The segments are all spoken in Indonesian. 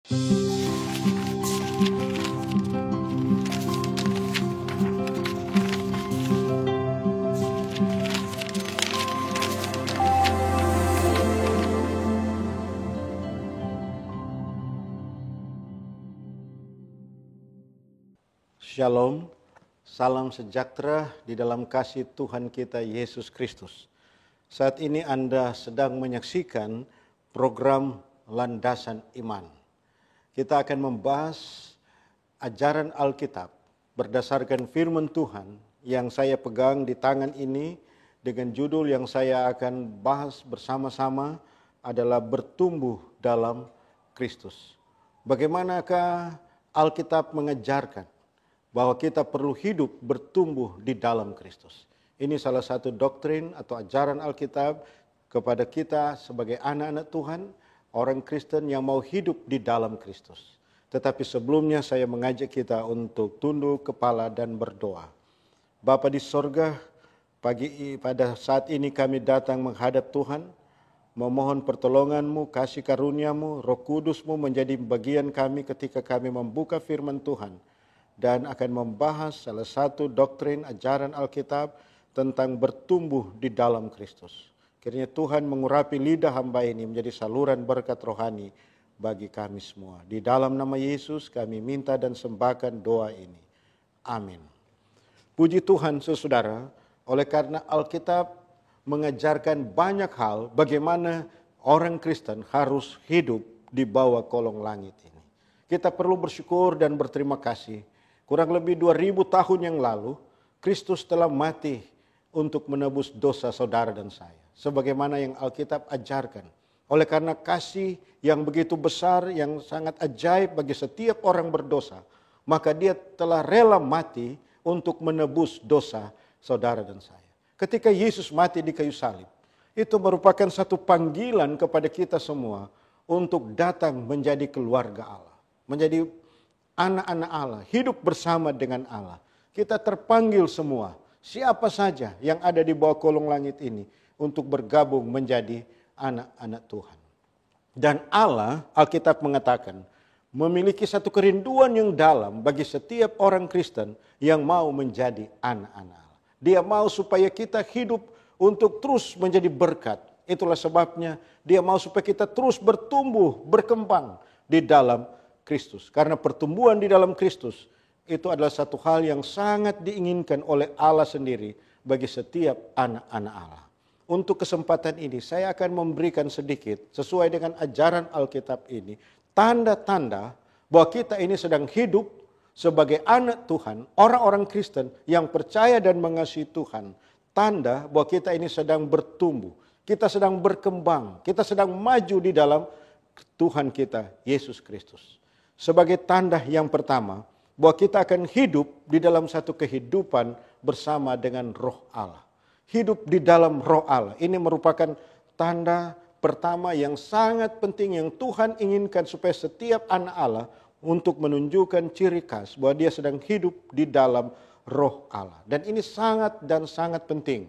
Shalom, salam sejahtera di dalam kasih Tuhan kita Yesus Kristus. Saat ini Anda sedang menyaksikan program Landasan Iman. Kita akan membahas ajaran Alkitab berdasarkan firman Tuhan yang saya pegang di tangan ini dengan judul yang saya akan bahas bersama-sama adalah bertumbuh dalam Kristus. Bagaimanakah Alkitab mengajarkan bahwa kita perlu hidup bertumbuh di dalam Kristus. Ini salah satu doktrin atau ajaran Alkitab kepada kita sebagai anak-anak Tuhan, orang Kristen yang mau hidup di dalam Kristus. Tetapi sebelumnya saya mengajak kita untuk tunduk kepala dan berdoa. Bapa di sorga, pada saat ini kami datang menghadap Tuhan, memohon pertolongan-Mu, kasih karunia-Mu, Roh Kudus-Mu menjadi bagian kami ketika kami membuka firman Tuhan dan akan membahas salah satu doktrin ajaran Alkitab tentang bertumbuh di dalam Kristus. Kiranya Tuhan mengurapi lidah hamba ini menjadi saluran berkat rohani bagi kami semua. Di dalam nama Yesus kami minta dan sembahkan doa ini. Amin. Puji Tuhan saudara, oleh karena Alkitab mengajarkan banyak hal bagaimana orang Kristen harus hidup di bawah kolong langit ini. Kita perlu bersyukur dan berterima kasih. Kurang lebih 2000 tahun yang lalu, Kristus telah mati untuk menebus dosa saudara dan saya. Sebagaimana yang Alkitab ajarkan. Oleh karena kasih yang begitu besar, yang sangat ajaib bagi setiap orang berdosa, maka dia telah rela mati untuk menebus dosa saudara dan saya. Ketika Yesus mati di kayu salib, itu merupakan satu panggilan kepada kita semua untuk datang menjadi keluarga Allah. Menjadi anak-anak Allah, hidup bersama dengan Allah. Kita terpanggil semua, siapa saja yang ada di bawah kolong langit ini untuk bergabung menjadi anak-anak Tuhan. Dan Allah, Alkitab mengatakan, memiliki satu kerinduan yang dalam bagi setiap orang Kristen yang mau menjadi anak-anak Allah. Dia mau supaya kita hidup untuk terus menjadi berkat. Itulah sebabnya dia mau supaya kita terus bertumbuh, berkembang di dalam Kristus. Karena pertumbuhan di dalam Kristus itu adalah satu hal yang sangat diinginkan oleh Allah sendiri bagi setiap anak-anak Allah. Untuk kesempatan ini saya akan memberikan sedikit sesuai dengan ajaran Alkitab ini tanda-tanda bahwa kita ini sedang hidup sebagai anak Tuhan, orang-orang Kristen yang percaya dan mengasihi Tuhan. Tanda bahwa kita ini sedang bertumbuh, kita sedang berkembang, kita sedang maju di dalam Tuhan kita Yesus Kristus. Sebagai tanda yang pertama, bahwa kita akan hidup di dalam satu kehidupan bersama dengan Roh Allah. Hidup di dalam Roh Allah. Ini merupakan tanda pertama yang sangat penting yang Tuhan inginkan supaya setiap anak Allah untuk menunjukkan ciri khas bahwa dia sedang hidup di dalam Roh Allah. Dan ini sangat dan sangat penting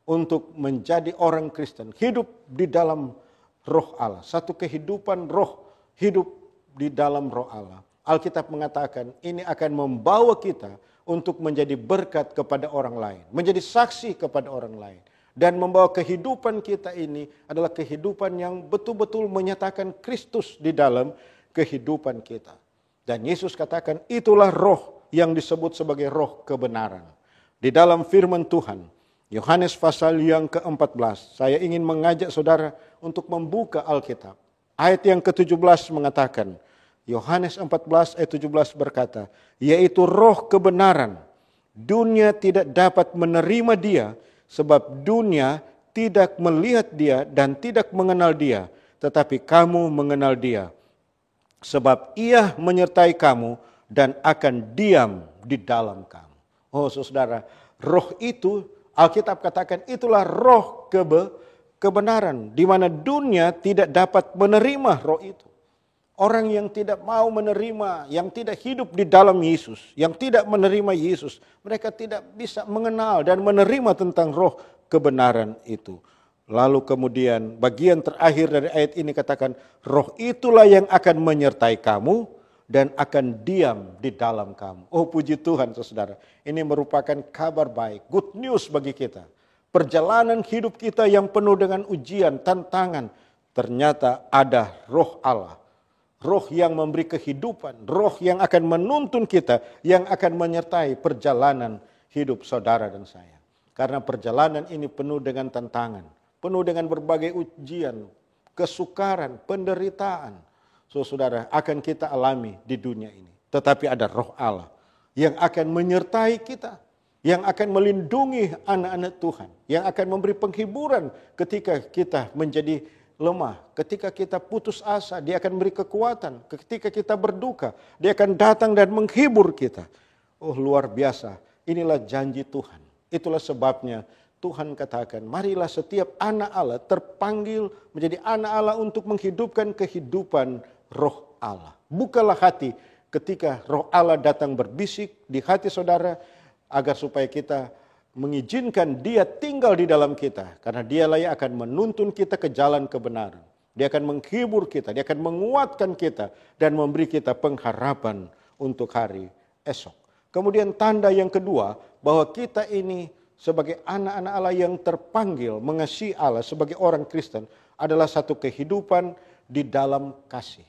untuk menjadi orang Kristen. Hidup di dalam Roh Allah. Satu kehidupan roh, hidup di dalam Roh Allah. Alkitab mengatakan ini akan membawa kita untuk menjadi berkat kepada orang lain. Menjadi saksi kepada orang lain. Dan membawa kehidupan kita ini adalah kehidupan yang betul-betul menyatakan Kristus di dalam kehidupan kita. Dan Yesus katakan itulah roh yang disebut sebagai roh kebenaran. Di dalam firman Tuhan, Yohanes pasal yang ke-14, saya ingin mengajak saudara untuk membuka Alkitab. Ayat yang ke-17 mengatakan, Yohanes 14 ayat 17 berkata, yaitu roh kebenaran. Dunia tidak dapat menerima dia, sebab dunia tidak melihat dia dan tidak mengenal dia. Tetapi kamu mengenal dia, sebab ia menyertai kamu dan akan diam di dalam kamu. Oh saudara, roh itu, Alkitab katakan itulah roh kebenaran. Di mana dunia tidak dapat menerima roh itu. Orang yang tidak mau menerima, yang tidak hidup di dalam Yesus, yang tidak menerima Yesus, mereka tidak bisa mengenal dan menerima tentang roh kebenaran itu. Lalu kemudian bagian terakhir dari ayat ini katakan, roh itulah yang akan menyertai kamu dan akan diam di dalam kamu. Oh puji Tuhan saudara, ini merupakan kabar baik, good news bagi kita. Perjalanan hidup kita yang penuh dengan ujian, tantangan, ternyata ada roh Allah. Roh yang memberi kehidupan, roh yang akan menuntun kita, yang akan menyertai perjalanan hidup saudara dan saya. Karena perjalanan ini penuh dengan tantangan, penuh dengan berbagai ujian, kesukaran, penderitaan. Saudara, akan kita alami di dunia ini. Tetapi ada roh Allah yang akan menyertai kita, yang akan melindungi anak-anak Tuhan, yang akan memberi penghiburan ketika kita menjadi lemah, ketika kita putus asa, dia akan memberi kekuatan. Ketika kita berduka, dia akan datang dan menghibur kita. Oh luar biasa, inilah janji Tuhan. Itulah sebabnya Tuhan katakan, marilah setiap anak Allah terpanggil menjadi anak Allah untuk menghidupkan kehidupan roh Allah. Bukalah hati ketika roh Allah datang berbisik di hati saudara, agar supaya kita mengizinkan dia tinggal di dalam kita. Karena dialah yang akan menuntun kita ke jalan kebenaran. Dia akan menghibur kita, dia akan menguatkan kita dan memberi kita pengharapan untuk hari esok. Kemudian tanda yang kedua, bahwa kita ini sebagai anak-anak Allah yang terpanggil mengasihi Allah sebagai orang Kristen adalah satu kehidupan di dalam kasih.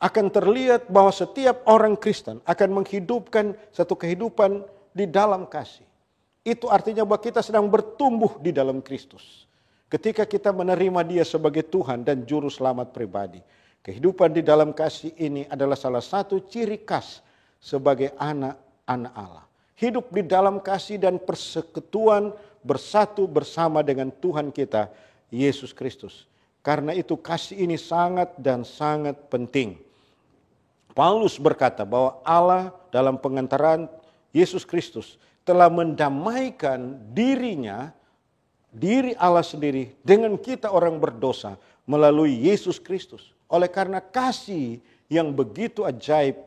Akan terlihat bahwa setiap orang Kristen akan menghidupkan satu kehidupan di dalam kasih. Itu artinya bahwa kita sedang bertumbuh di dalam Kristus. Ketika kita menerima Dia sebagai Tuhan dan Juru Selamat pribadi. Kehidupan di dalam kasih ini adalah salah satu ciri khas sebagai anak-anak Allah. Hidup di dalam kasih dan persekutuan bersatu bersama dengan Tuhan kita, Yesus Kristus. Karena itu kasih ini sangat dan sangat penting. Paulus berkata bahwa Allah dalam pengantaran Yesus Kristus telah mendamaikan dirinya, diri Allah sendiri dengan kita orang berdosa melalui Yesus Kristus. Oleh karena kasih yang begitu ajaib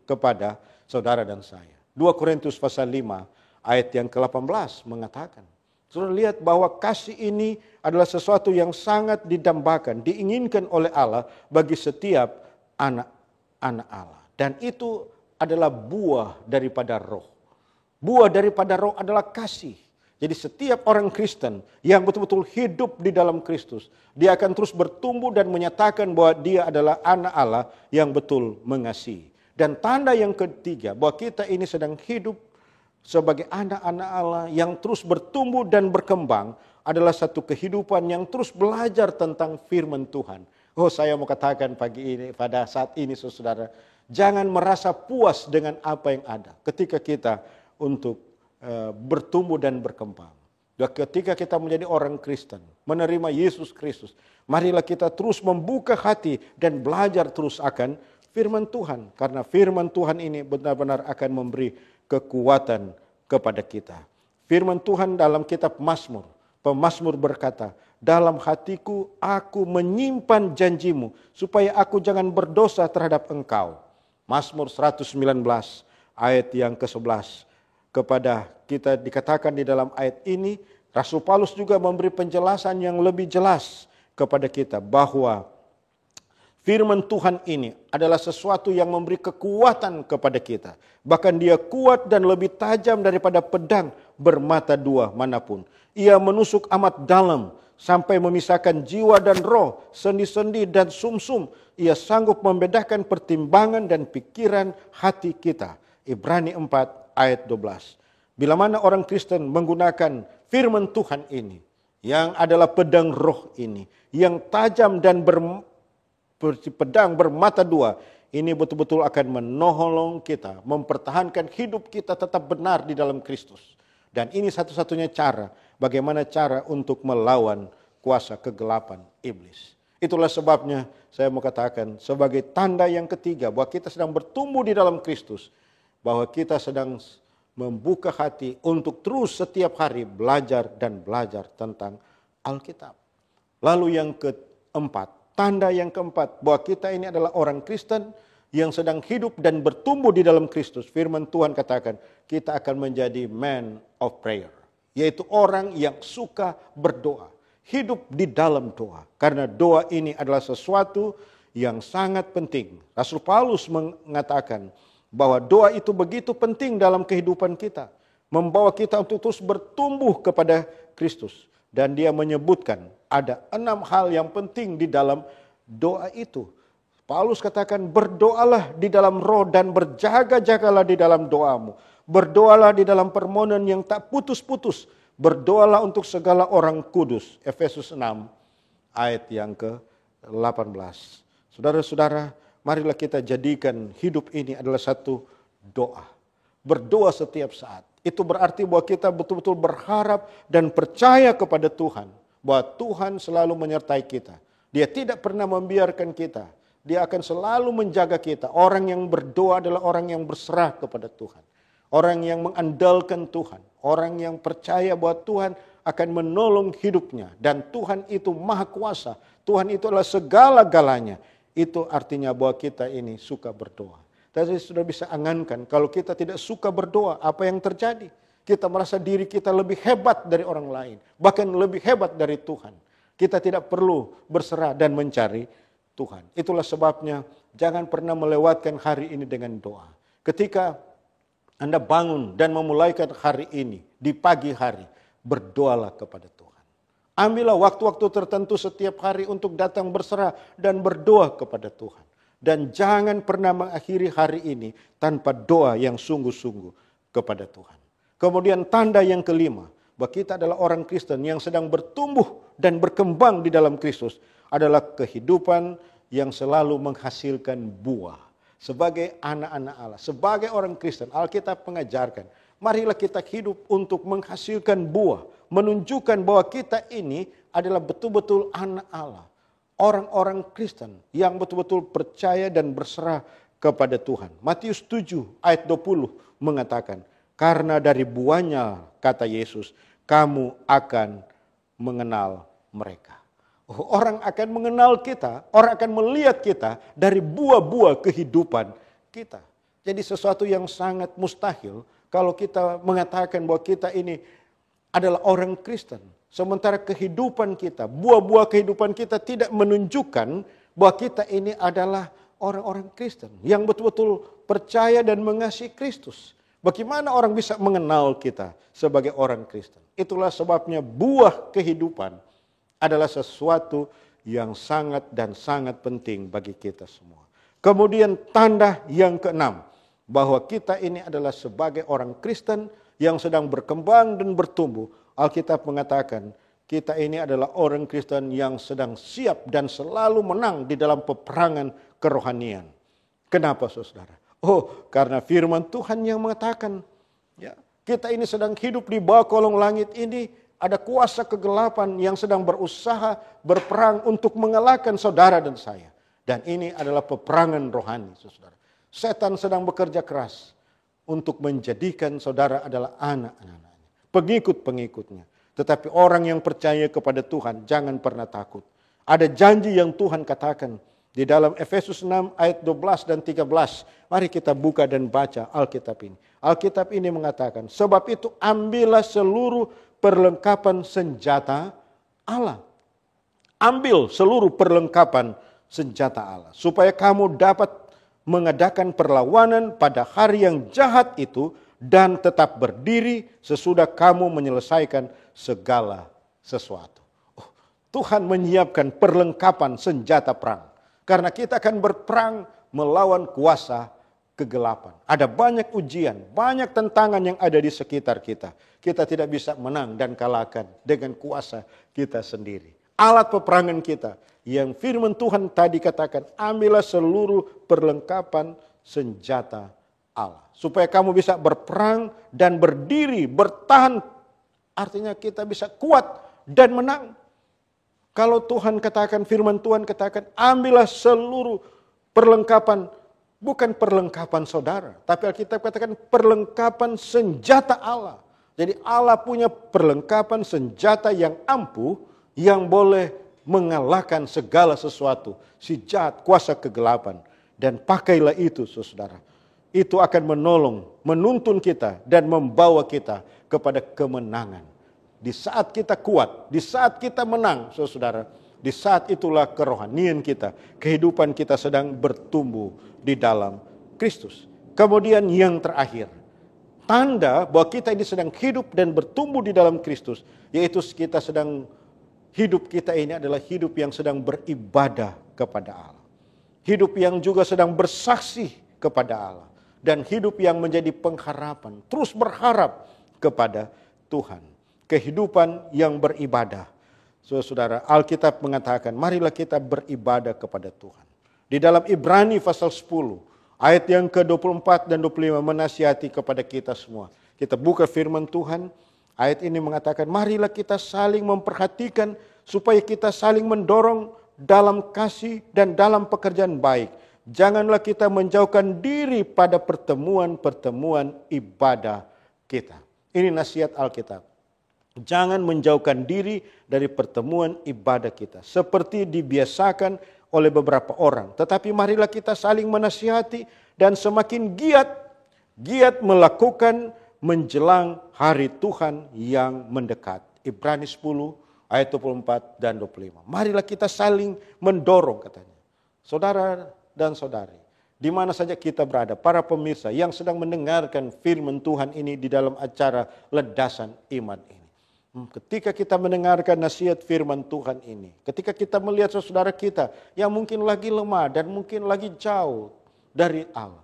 kepada saudara dan saya. 2 Korintus pasal 5 ayat yang ke-18 mengatakan. Saudara lihat bahwa kasih ini adalah sesuatu yang sangat didambakan, diinginkan oleh Allah bagi setiap anak-anak Allah. Dan itu adalah buah daripada roh. Buah daripada roh adalah kasih. Jadi setiap orang Kristen yang betul-betul hidup di dalam Kristus, dia akan terus bertumbuh dan menyatakan bahwa dia adalah anak Allah yang betul mengasihi. Dan tanda yang ketiga bahwa kita ini sedang hidup sebagai anak-anak Allah yang terus bertumbuh dan berkembang adalah satu kehidupan yang terus belajar tentang firman Tuhan. Oh, saya mau katakan pagi ini, pada saat ini saudara, jangan merasa puas dengan apa yang ada ketika kita untuk bertumbuh dan berkembang. Dan ketika kita menjadi orang Kristen, menerima Yesus Kristus, marilah kita terus membuka hati dan belajar terus akan firman Tuhan. Karena firman Tuhan ini benar-benar akan memberi kekuatan kepada kita. Firman Tuhan dalam kitab Mazmur, pemazmur berkata, dalam hatiku aku menyimpan janjimu, supaya aku jangan berdosa terhadap engkau. Mazmur 119 ayat yang ke-11. Kepada kita dikatakan di dalam ayat ini, Rasul Paulus juga memberi penjelasan yang lebih jelas kepada kita bahwa firman Tuhan ini adalah sesuatu yang memberi kekuatan kepada kita. Bahkan dia kuat dan lebih tajam daripada pedang bermata dua manapun. Ia menusuk amat dalam sampai memisahkan jiwa dan roh, sendi-sendi dan sumsum. Ia sanggup membedakan pertimbangan dan pikiran hati kita. Ibrani 4 ayat 12. Bila mana orang Kristen menggunakan firman Tuhan ini, yang adalah pedang roh ini, yang tajam dan pedang bermata dua, ini betul-betul akan menolong kita, mempertahankan hidup kita tetap benar di dalam Kristus. Dan ini satu-satunya cara, bagaimana cara untuk melawan kuasa kegelapan iblis. Itulah sebabnya saya mau katakan sebagai tanda yang ketiga bahwa kita sedang bertumbuh di dalam Kristus, bahwa kita sedang membuka hati untuk terus setiap hari belajar dan belajar tentang Alkitab. Lalu yang keempat, tanda yang keempat bahwa kita ini adalah orang Kristen yang sedang hidup dan bertumbuh di dalam Kristus. Firman Tuhan katakan kita akan menjadi man of prayer, yaitu orang yang suka berdoa, hidup di dalam doa. Karena doa ini adalah sesuatu yang sangat penting. Rasul Paulus mengatakan bahwa doa itu begitu penting dalam kehidupan kita. Membawa kita untuk terus bertumbuh kepada Kristus. Dan dia menyebutkan ada 6 hal yang penting di dalam doa itu. Paulus katakan berdoalah di dalam roh dan berjaga-jagalah di dalam doamu. Berdoalah di dalam permohonan yang tak putus-putus. Berdoalah untuk segala orang kudus. Efesus 6 ayat yang ke-18. Saudara-saudara, marilah kita jadikan hidup ini adalah satu doa. Berdoa setiap saat. Itu berarti bahwa kita betul-betul berharap dan percaya kepada Tuhan. Bahwa Tuhan selalu menyertai kita. Dia tidak pernah membiarkan kita. Dia akan selalu menjaga kita. Orang yang berdoa adalah orang yang berserah kepada Tuhan. Orang yang mengandalkan Tuhan. Orang yang percaya bahwa Tuhan akan menolong hidupnya. Dan Tuhan itu maha kuasa. Tuhan itu adalah segala-galanya. Itu artinya bahwa kita ini suka berdoa. Tapi sudah bisa angankan, kalau kita tidak suka berdoa, apa yang terjadi? Kita merasa diri kita lebih hebat dari orang lain. Bahkan lebih hebat dari Tuhan. Kita tidak perlu berserah dan mencari Tuhan. Itulah sebabnya jangan pernah melewatkan hari ini dengan doa. Ketika Anda bangun dan memulaikan hari ini, di pagi hari, berdoalah kepada Tuhan. Ambillah waktu-waktu tertentu setiap hari untuk datang berserah dan berdoa kepada Tuhan. Dan jangan pernah mengakhiri hari ini tanpa doa yang sungguh-sungguh kepada Tuhan. Kemudian tanda yang kelima, bahwa kita adalah orang Kristen yang sedang bertumbuh dan berkembang di dalam Kristus adalah kehidupan yang selalu menghasilkan buah. Sebagai anak-anak Allah, sebagai orang Kristen, Alkitab mengajarkan, marilah kita hidup untuk menghasilkan buah. Menunjukkan bahwa kita ini adalah betul-betul anak Allah. Orang-orang Kristen yang betul-betul percaya dan berserah kepada Tuhan. Matius 7 ayat 20 mengatakan, karena dari buahnya, kata Yesus, kamu akan mengenal mereka. Orang akan mengenal kita, orang akan melihat kita dari buah-buah kehidupan kita. Jadi sesuatu yang sangat mustahil kalau kita mengatakan bahwa kita ini adalah orang Kristen. Sementara kehidupan kita, buah-buah kehidupan kita tidak menunjukkan bahwa kita ini adalah orang-orang Kristen. Yang betul-betul percaya dan mengasihi Kristus. Bagaimana orang bisa mengenal kita sebagai orang Kristen? Itulah sebabnya buah kehidupan adalah sesuatu yang sangat dan sangat penting bagi kita semua. Kemudian tanda yang keenam, bahwa kita ini adalah sebagai orang Kristen yang sedang berkembang dan bertumbuh. Alkitab mengatakan kita ini adalah orang Kristen yang sedang siap dan selalu menang di dalam peperangan kerohanian. Kenapa saudara? Karena firman Tuhan yang mengatakan ya, kita ini sedang hidup di bawah kolong langit ini. Ada kuasa kegelapan yang sedang berusaha berperang untuk mengalahkan saudara dan saya. Dan ini adalah peperangan rohani saudara. Setan sedang bekerja keras untuk menjadikan saudara adalah anak-anaknya. Pengikut-pengikutnya. Tetapi orang yang percaya kepada Tuhan jangan pernah takut. Ada janji yang Tuhan katakan di dalam Efesus 6 ayat 12 dan 13. Mari kita buka dan baca Alkitab ini. Alkitab ini mengatakan, sebab itu ambillah seluruh perlengkapan senjata Allah. Ambil seluruh perlengkapan senjata Allah. Supaya kamu dapat mengadakan perlawanan pada hari yang jahat itu dan tetap berdiri sesudah kamu menyelesaikan segala sesuatu. Tuhan menyiapkan perlengkapan senjata perang. Karena kita akan berperang melawan kuasa kegelapan. Ada banyak ujian, banyak tantangan yang ada di sekitar kita. Kita tidak bisa menang dan kalahkan dengan kuasa kita sendiri. Alat peperangan kita yang firman Tuhan tadi katakan, ambillah seluruh perlengkapan senjata Allah. Supaya kamu bisa berperang dan berdiri, bertahan. Artinya kita bisa kuat dan menang. Kalau Tuhan katakan, firman Tuhan katakan, ambillah seluruh perlengkapan, bukan perlengkapan saudara. Tapi Alkitab katakan perlengkapan senjata Allah. Jadi Allah punya perlengkapan senjata yang ampuh, yang boleh mengalahkan segala sesuatu. Si jahat, kuasa kegelapan. Dan pakailah itu saudara. Itu akan menolong, menuntun kita dan membawa kita kepada kemenangan. di saat kita kuat, di saat kita menang, saudara, di saat itulah kerohanian kita, kehidupan kita sedang bertumbuh di dalam Kristus. Kemudian yang terakhir, tanda bahwa kita ini sedang hidup dan bertumbuh di dalam Kristus, yaitu kita sedang hidup kita ini adalah hidup yang sedang beribadah kepada Allah. Hidup yang juga sedang bersaksi kepada Allah. Dan hidup yang menjadi pengharapan, terus berharap kepada Tuhan. Kehidupan yang beribadah. Saudara, Alkitab mengatakan, marilah kita beribadah kepada Tuhan. Di dalam Ibrani pasal 10, ayat yang ke-24 dan 25 menasihati kepada kita semua. Kita buka firman Tuhan, ayat ini mengatakan, marilah kita saling memperhatikan supaya kita saling mendorong dalam kasih dan dalam pekerjaan baik. Janganlah kita menjauhkan diri pada pertemuan-pertemuan ibadah kita. Ini nasihat Alkitab. Jangan menjauhkan diri dari pertemuan ibadah kita. Seperti dibiasakan oleh beberapa orang. Tetapi marilah kita saling menasihati dan semakin giat melakukan menjelang hari Tuhan yang mendekat. Ibrani 10 ayat 24 dan 25. Marilah kita saling mendorong katanya. Saudara dan saudari, di mana saja kita berada, para pemirsa yang sedang mendengarkan firman Tuhan ini di dalam acara Ledasan Iman ini. Ketika kita mendengarkan nasihat firman Tuhan ini, ketika kita melihat saudara kita yang mungkin lagi lemah dan mungkin lagi jauh dari Allah,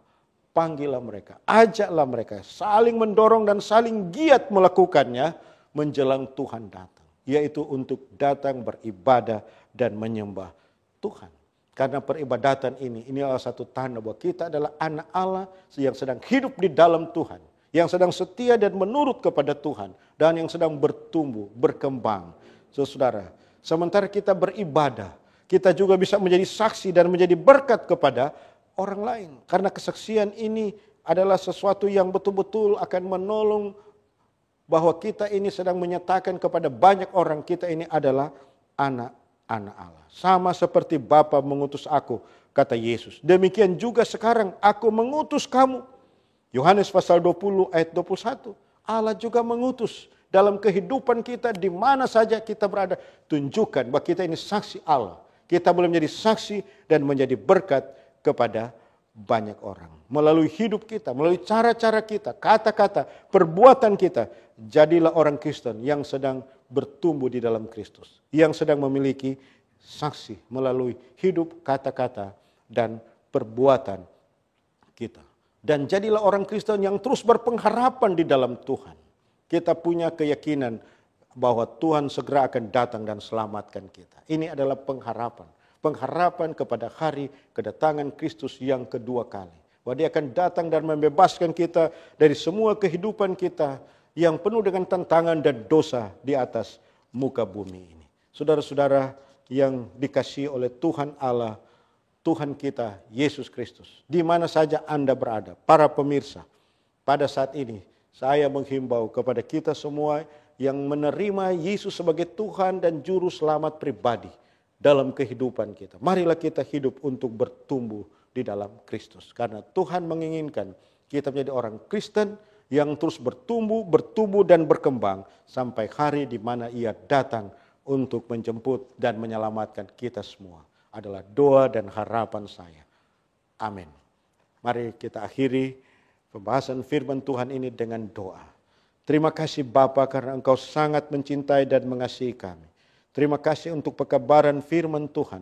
panggillah mereka, ajaklah mereka, saling mendorong dan saling giat melakukannya menjelang Tuhan datang, yaitu untuk datang beribadah dan menyembah Tuhan. Karena peribadatan ini adalah satu tanda bahwa kita adalah anak Allah yang sedang hidup di dalam Tuhan, yang sedang setia dan menurut kepada Tuhan, dan yang sedang bertumbuh, berkembang. Saudara, sementara kita beribadah, kita juga bisa menjadi saksi dan menjadi berkat kepada orang lain. Karena kesaksian ini adalah sesuatu yang betul-betul akan menolong bahwa kita ini sedang menyatakan kepada banyak orang kita ini adalah anak-anak Allah. Sama seperti Bapa mengutus aku, kata Yesus. Demikian juga sekarang aku mengutus kamu. Yohanes pasal 20 ayat 21. Allah juga mengutus dalam kehidupan kita di mana saja kita berada. Tunjukkan bahwa kita ini saksi Allah. Kita boleh menjadi saksi dan menjadi berkat kepada banyak orang. Melalui hidup kita, melalui cara-cara kita, kata-kata, perbuatan kita. Jadilah orang Kristen yang sedang bertumbuh di dalam Kristus. Yang sedang memiliki saksi melalui hidup, kata-kata, dan perbuatan kita. Dan jadilah orang Kristen yang terus berpengharapan di dalam Tuhan. Kita punya keyakinan bahwa Tuhan segera akan datang dan selamatkan kita. Ini adalah pengharapan. Pengharapan kepada hari kedatangan Kristus yang kedua kali. Bahwa dia akan datang dan membebaskan kita dari semua kehidupan kita yang penuh dengan tantangan dan dosa di atas muka bumi ini. Saudara-saudara yang dikasihi oleh Tuhan Allah, Tuhan kita, Yesus Kristus. Di mana saja Anda berada, para pemirsa. Pada saat ini, saya menghimbau kepada kita semua yang menerima Yesus sebagai Tuhan dan Juru Selamat pribadi dalam kehidupan kita. Marilah kita hidup untuk bertumbuh di dalam Kristus. Karena Tuhan menginginkan kita menjadi orang Kristen yang terus bertumbuh dan berkembang sampai hari di mana Ia datang untuk menjemput dan menyelamatkan kita semua. Adalah doa dan harapan saya. Amin. Mari kita akhiri pembahasan firman Tuhan ini dengan doa. Terima kasih Bapa karena Engkau sangat mencintai dan mengasihi kami. Terima kasih untuk pekabaran firman Tuhan.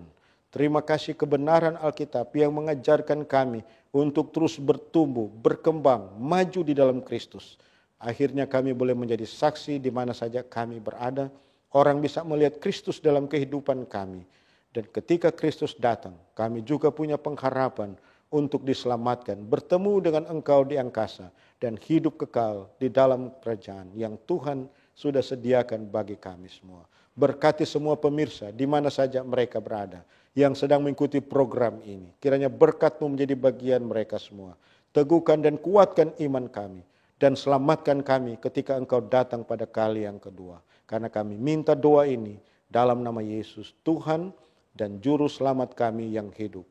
Terima kasih kebenaran Alkitab yang mengajarkan kami untuk terus bertumbuh, berkembang, maju di dalam Kristus. Akhirnya kami boleh menjadi saksi di mana saja kami berada. Orang bisa melihat Kristus dalam kehidupan kami. Dan ketika Kristus datang, kami juga punya pengharapan untuk diselamatkan, bertemu dengan Engkau di angkasa, dan hidup kekal di dalam kerajaan yang Tuhan sudah sediakan bagi kami semua. Berkati semua pemirsa di mana saja mereka berada, yang sedang mengikuti program ini. Kiranya berkat-Mu menjadi bagian mereka semua. Teguhkan dan kuatkan iman kami, dan selamatkan kami ketika Engkau datang pada kali yang kedua. Karena kami minta doa ini dalam nama Yesus, Tuhan dan Juru Selamat kami yang hidup.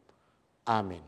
Amin.